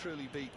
truly beaten.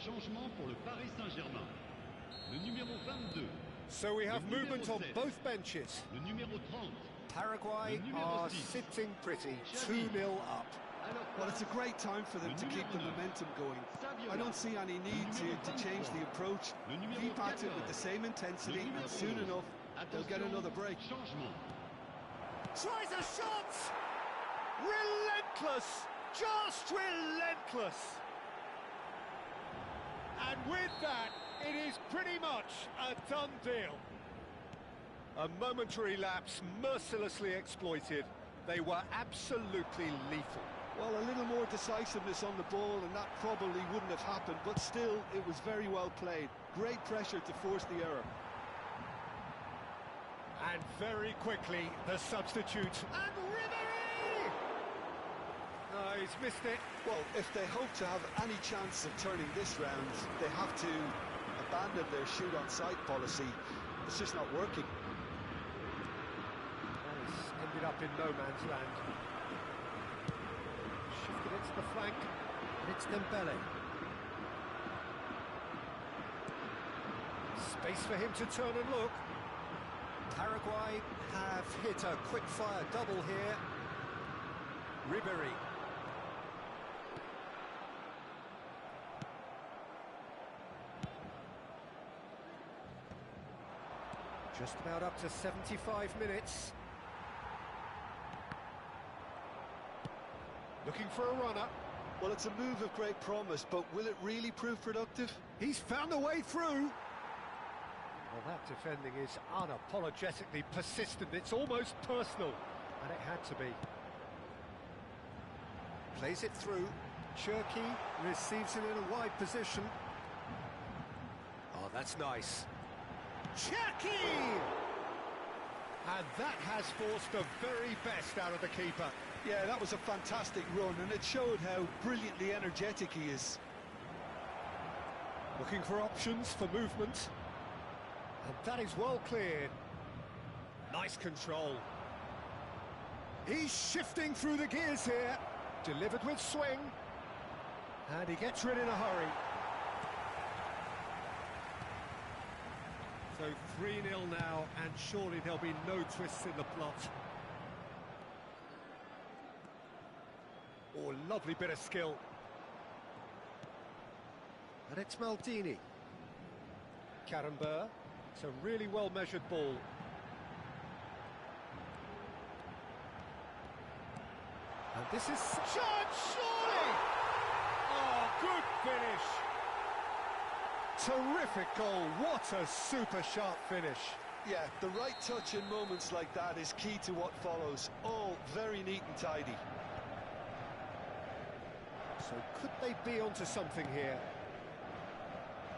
Changement pour le Paris Saint-Germain. Le numéro 22. So we have movement on both benches. Le numéro 30. Paraguay are sitting pretty, 2-0 up. Well, it's a great time for them to keep the momentum going. I don't see any need to change the approach. Keep at it with the same intensity, and soon enough, they'll get another break. Changement. Tries a shot! Relentless! Just relentless! And with that, it is pretty much a done deal. A momentary lapse mercilessly exploited. They were absolutely lethal. Well, a little more decisiveness on the ball and that probably wouldn't have happened, but still, it was very well played. Great pressure to force the error. And very quickly, the substitute. And Ribéry! No, he's missed it. Well, if they hope to have any chance of turning this round, they have to abandon their shoot-on-sight policy. It's just not working. And it's ended up in no man's land. Shifted it to the flank, and it's Dembele. Space for him to turn and look. Paraguay have hit a quick-fire double here. Ribéry. Just about up to 75 minutes. Looking for a runner. Well, it's a move of great promise, but will it really prove productive? He's found a way through. Well, that defending is unapologetically persistent. It's almost personal, and it had to be. Plays it through. Cherki receives it in a wide position. Oh, that's nice. Cherki! And that has forced the very best out of the keeper. Yeah, that was a fantastic run, and it showed how brilliantly energetic he is. Looking for options for movement. And that is well cleared. Nice control. He's shifting through the gears here. Delivered with swing. And he gets rid in a hurry. So 3-0 now, and surely there'll be no twists in the plot. Oh, lovely bit of skill. And it's Maldini. Karambeu. It's a really well-measured ball. And this is... Chance, surely! Oh, good finish! Terrific goal, what a super sharp finish. Yeah, the right touch in moments like that is key to what follows. All very neat and tidy. So could they be onto something here?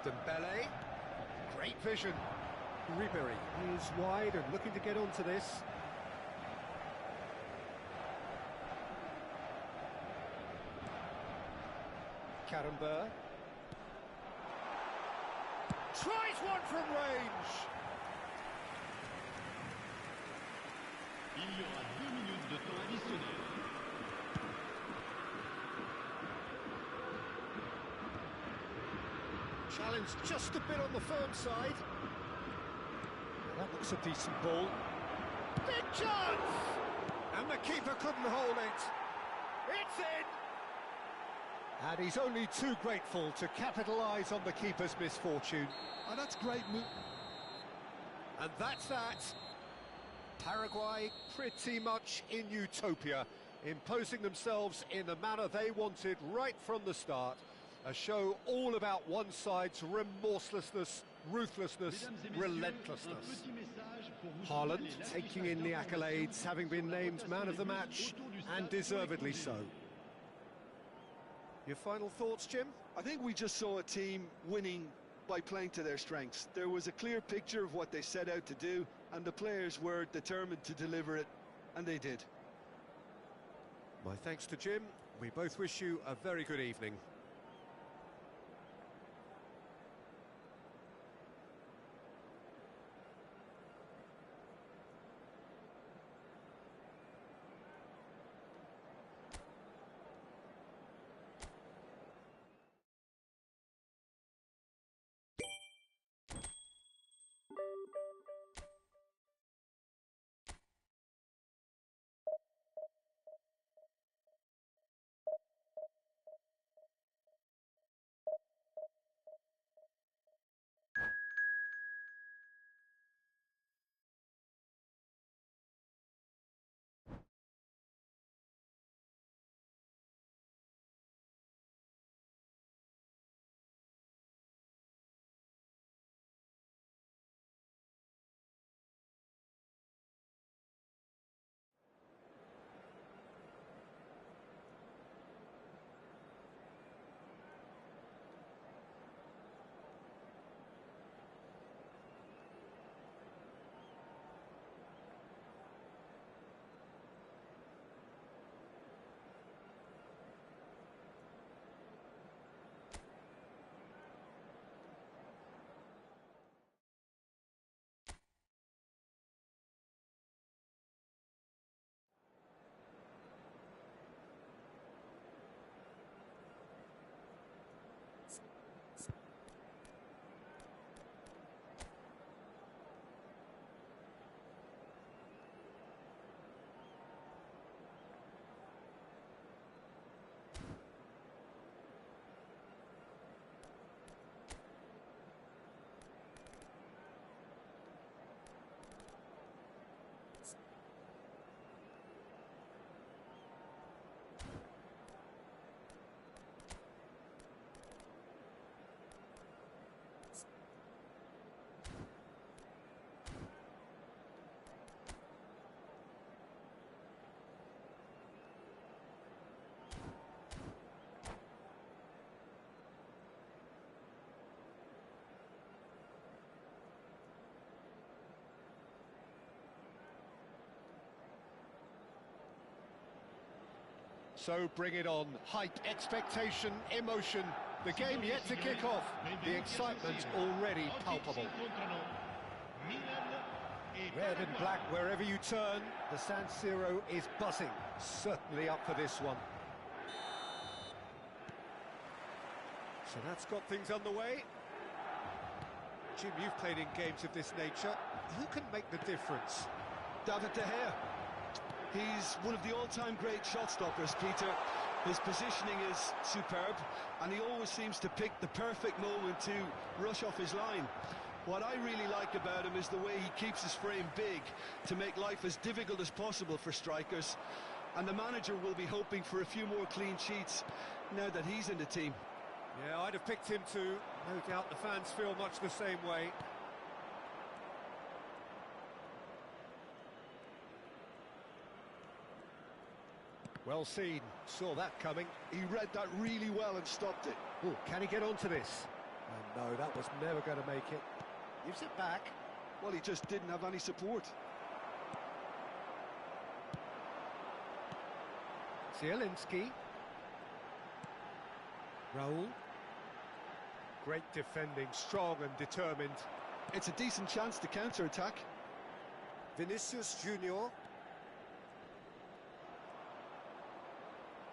Dembele, great vision. Ribéry is wide and looking to get onto this. Karambeu. Tries one from range. Il y aura 2 minutes de temps additionnel. Challenge just a bit on the firm side. That looks a decent ball. Big chance! And And the keeper couldn't hold it. It's in! And he's only too grateful to capitalise on the keeper's misfortune. Oh, that's great move. And that's that. Paraguay pretty much in utopia, imposing themselves in the manner they wanted right from the start. A show all about one side's remorselessness, ruthlessness, relentlessness. Haaland taking in the accolades, having been named man of the match, and deservedly so. Your final thoughts, Jim? I think we just saw a team winning by playing to their strengths. There was a clear picture of what they set out to do, and the players were determined to deliver it, and they did. My thanks to Jim. We both wish you a very good evening. So bring it on. Hype, expectation, emotion. The game yet to kick off. The excitement already palpable. Red and black wherever you turn. The San Siro is buzzing. Certainly up for this one. So that's got things underway. Jim, you've played in games of this nature. Who can make the difference? David De Gea. He's one of the all-time great shot stoppers, Peter. His positioning is superb, and he always seems to pick the perfect moment to rush off his line. What I really like about him is the way he keeps his frame big to make life as difficult as possible for strikers. And the manager will be hoping for a few more clean sheets now that he's in the team. Yeah, I'd have picked him too. No doubt the fans feel much the same way. Well seen, saw that coming. He read that really well and stopped it. Oh, can he get onto this? Oh, no, that was never going to make it. Gives it back. Well, he just didn't have any support. Zielinski. Raul. Great defending, strong and determined. It's a decent chance to counter-attack. Vinicius Junior.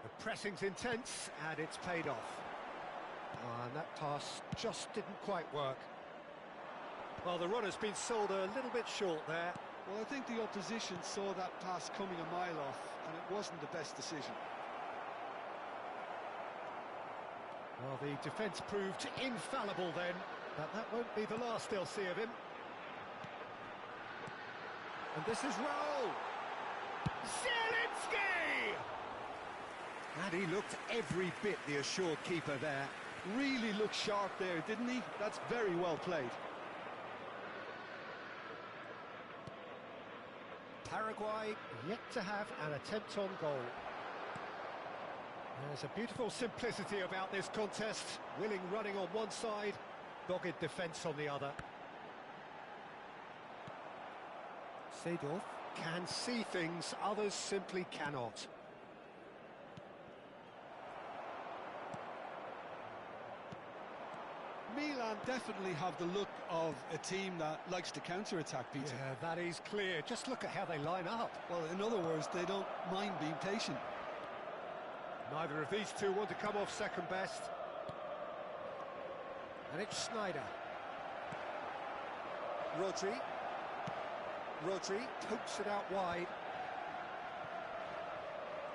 The pressing's intense, and it's paid off. Oh, and that pass just didn't quite work. Well, the run has been sold a little bit short there. Well, I think the opposition saw that pass coming a mile off, and it wasn't the best decision. Well, the defence proved infallible then, but that won't be the last they'll see of him. And this is Raul! Zielinski! And he looked every bit the assured keeper there. Really looked sharp there, didn't he? That's very well played. Paraguay yet to have an attempt on goal. There's a beautiful simplicity about this contest. Willing running on one side, dogged defence on the other. Seedorf can see things others simply cannot. Milan definitely have the look of a team that likes to counter-attack, Peter. Yeah, that is clear. Just look at how they line up. Well, in other words, they don't mind being patient. Neither of these two want to come off second best. And it's Schneider. Rodri. Rodri pokes it out wide.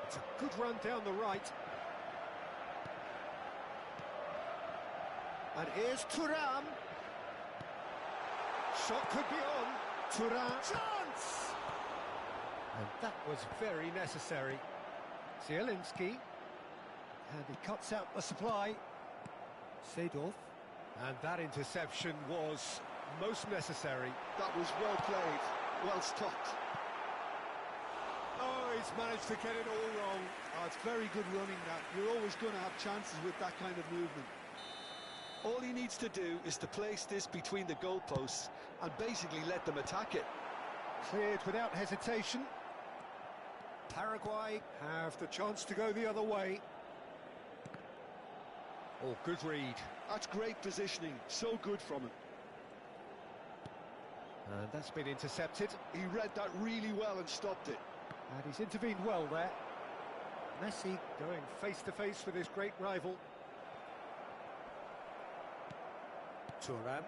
It's a good run down the right. And here's Thuram. Shot could be on. Thuram. Chance! And that was very necessary. Zielinski. And he cuts out the supply. Seedorf. And that interception was most necessary. That was well played, well stopped. Oh, he's managed to get it all wrong. Oh, it's very good running that. You're always going to have chances with that kind of movement. All he needs to do is to place this between the goalposts and basically let them attack it. Cleared without hesitation. Paraguay have the chance to go the other way. Oh, good read. That's great positioning, so good from him. And that's been intercepted. He read that really well and stopped it. And he's intervened well there. Messi going face-to-face with his great rival. Thuram.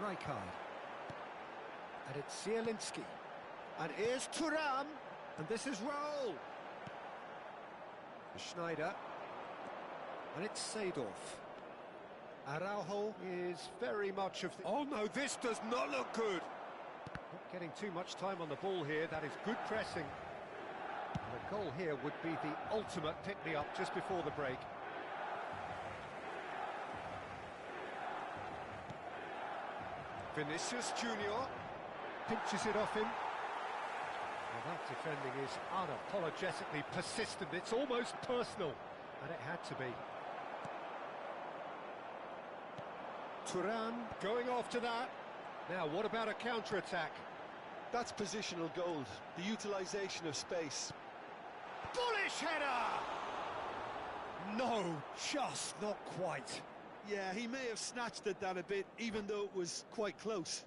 Rijkaard. And it's Zielinski. And here's Thuram. And this is Raul. Schneider. And it's Seedorf. Araujo is very much of the... Oh no, this does not look good. Not getting too much time on the ball here. That is good pressing. And the goal here would be the ultimate pick-me-up just before the break. Vinicius Junior pinches it off him. Well, that defending is unapologetically persistent. It's almost personal, and it had to be. Thuram going after that. Now, what about a counter-attack? That's positional gold, the utilisation of space. Bullish header! No, just not quite. Yeah, he may have snatched at that a bit, even though it was quite close.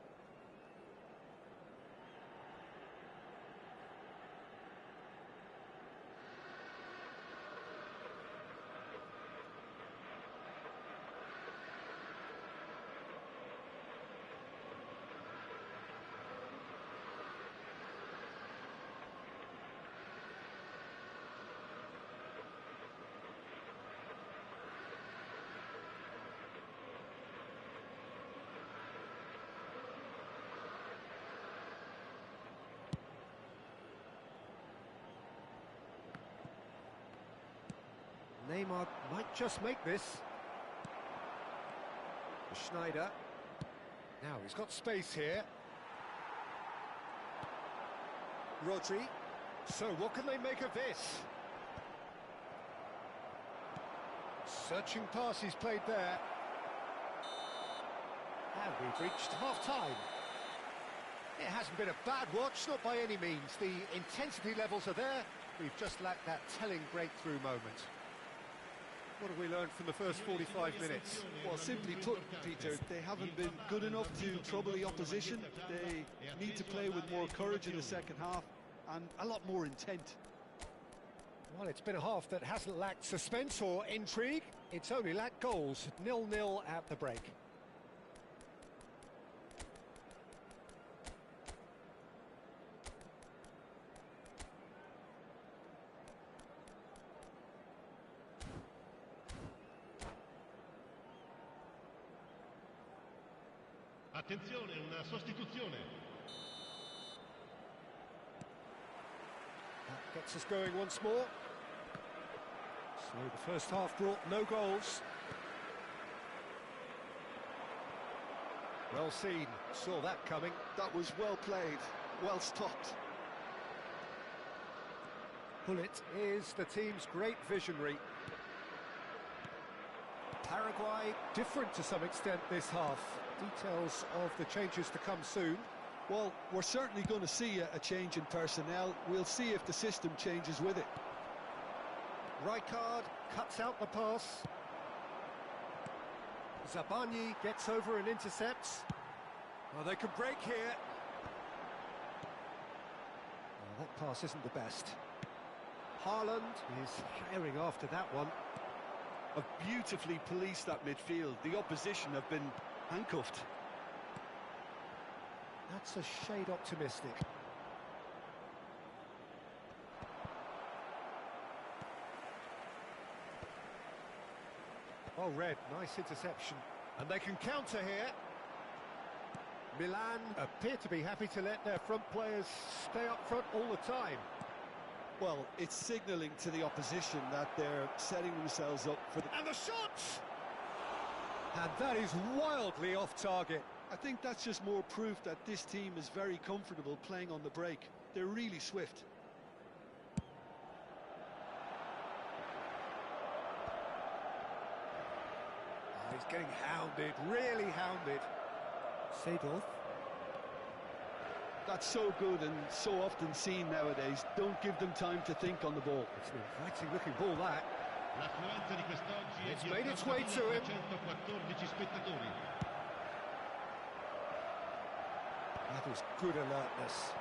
Neymar might just make this. Schneider. Now he's got space here. Rodri. So what can they make of this? Searching pass he's played there. And we've reached half-time. It hasn't been a bad watch, not by any means. The intensity levels are there. We've just lacked that telling breakthrough moment. What have we learned from the first 45 minutes? Well, simply put, Peter, they haven't been good enough to trouble the opposition. They need to play with more courage in the second half and a lot more intent. Well, it's been a half that hasn't lacked suspense or intrigue. It's only lacked goals, 0-0 at the break. Attenzione, una sostituzione. That gets us going once more. So the first half brought no goals. Well seen, saw that coming. That was well played, well stopped. Gullit is the team's great visionary. Paraguay different to some extent this half. Details of the changes to come soon. Well, we're certainly going to see a change in personnel. We'll see if the system changes with it. Rijkaard cuts out the pass. Zabarnyi gets over and intercepts. Well, they could break here. Well, that pass isn't the best. Haaland is herring after that one. Have beautifully policed that midfield. The opposition have been handcuffed. That's a shade optimistic. Oh, Red, nice interception. And they can counter here. Milan appear to be happy to let their front players stay up front all the time. Well, it's signalling to the opposition that they're setting themselves up for the... And the shot! And that is wildly off target. I think that's just more proof that this team is very comfortable playing on the break. They're really swift. Oh, he's getting hounded, really hounded. Seedorf. That's so good and so often seen nowadays. Don't give them time to think on the ball. It's an inviting looking ball, that. L'affluenza di quest'oggi è It's di made its way to him. 82.314 spettatori. That is good alertness.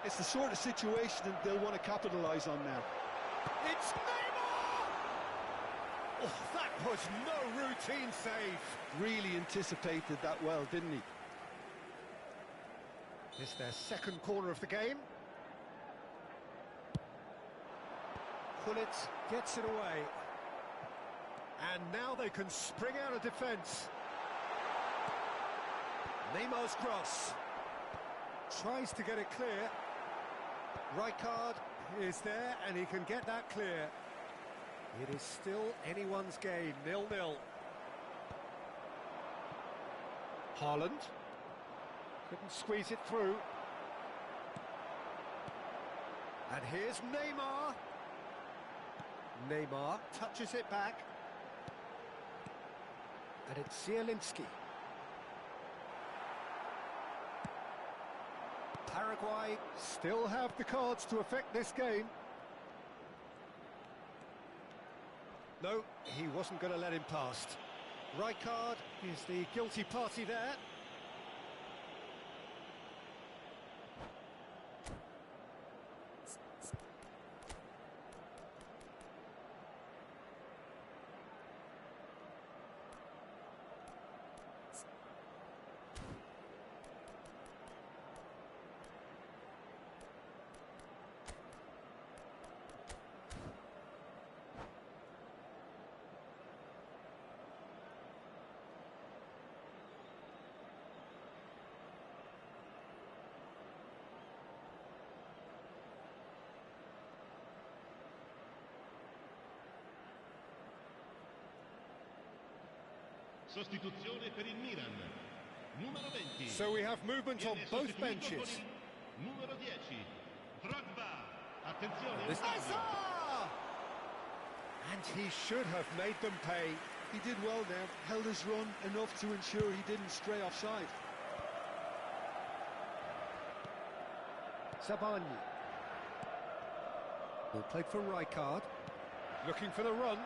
It's the sort of situation that they'll want to capitalise on now. It's Neymar! Oh, that was no routine save. Really anticipated that well, didn't he? It's their second corner of the game. Gullit gets it away. And now they can spring out of defence. Neymar's cross. Tries to get it clear. Rijkaard is there and he can get that clear. It is still anyone's game, 0-0. Haaland. Couldn't squeeze it through. And here's Neymar. Neymar touches it back. And it's Zielinski. Paraguay still have the cards to affect this game. No, he wasn't going to let him past. Rijkaard is the guilty party there. Sostituzione per il Milan. Numero 20. So we have movement on Viene both sostituito benches. con il numero 10. Drogba. Attenzione. This Fabio. And he should have made them pay. He did well there, held his run enough to ensure he didn't stray offside. Zabarnyi. Well played for Rijkaard. Looking for the run.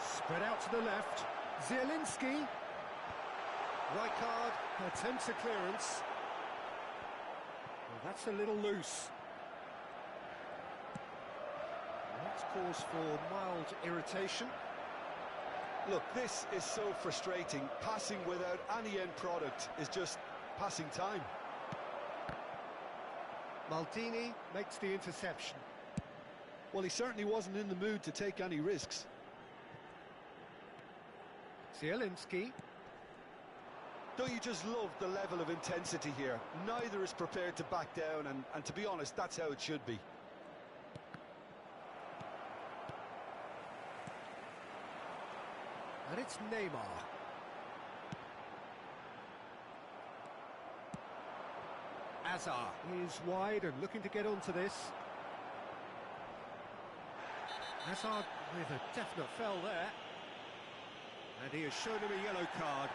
Spread out to the left. Zielinski. Rijkaard attempts a clearance. Well, that's a little loose. That's cause for mild irritation. Look, this is so frustrating. Passing without any end product is just passing time. Maldini makes the interception. Well, he certainly wasn't in the mood to take any risks. Zielinski. Don't you just love the level of intensity here? Neither is prepared to back down, and to be honest, that's how it should be. And it's Neymar. Hazard is wide and looking to get onto this. Hazard with a definite foul there. And he has shown him a yellow card.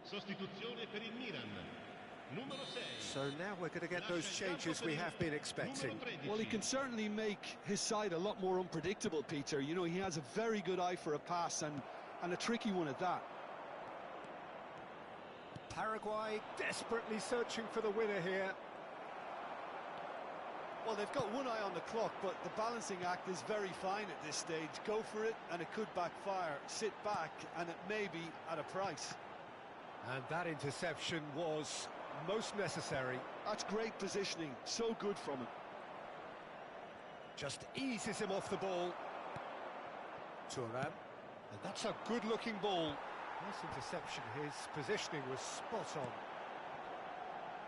Sostituzione per il Milan. Numero 6. So now we're going to get those changes we have been expecting. Well, he can certainly make his side a lot more unpredictable, Peter. You know, he has a very good eye for a pass, and a tricky one at that. Paraguay desperately searching for the winner here. Well, they've got one eye on the clock, but the balancing act is very fine at this stage. Go for it, and it could backfire. Sit back, and it may be at a price. And that interception was most necessary. That's great positioning, so good from him. Just eases him off the ball. Thuram. And that's a good-looking ball. Nice interception. His positioning was spot on.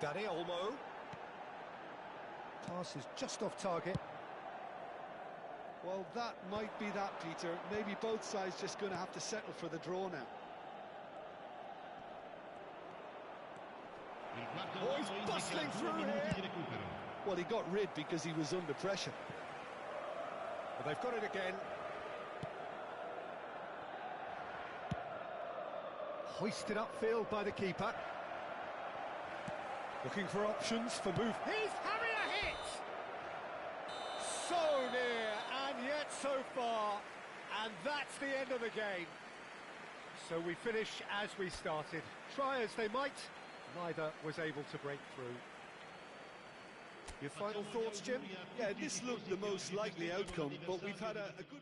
Dani Olmo. Pass is just off target. Well, that might be that, Peter. Maybe both sides just going to have to settle for the draw now. Oh, he's bustling through here. Well, he got rid because he was under pressure. But they've got it again. Hoisted upfield by the keeper. Looking for options for move. He's having a hit! So near, and yet so far. And that's the end of the game. So we finish as we started. Try as they might, neither was able to break through. Your final thoughts, Jim? Yeah, this looked the most likely outcome, but we've had a good...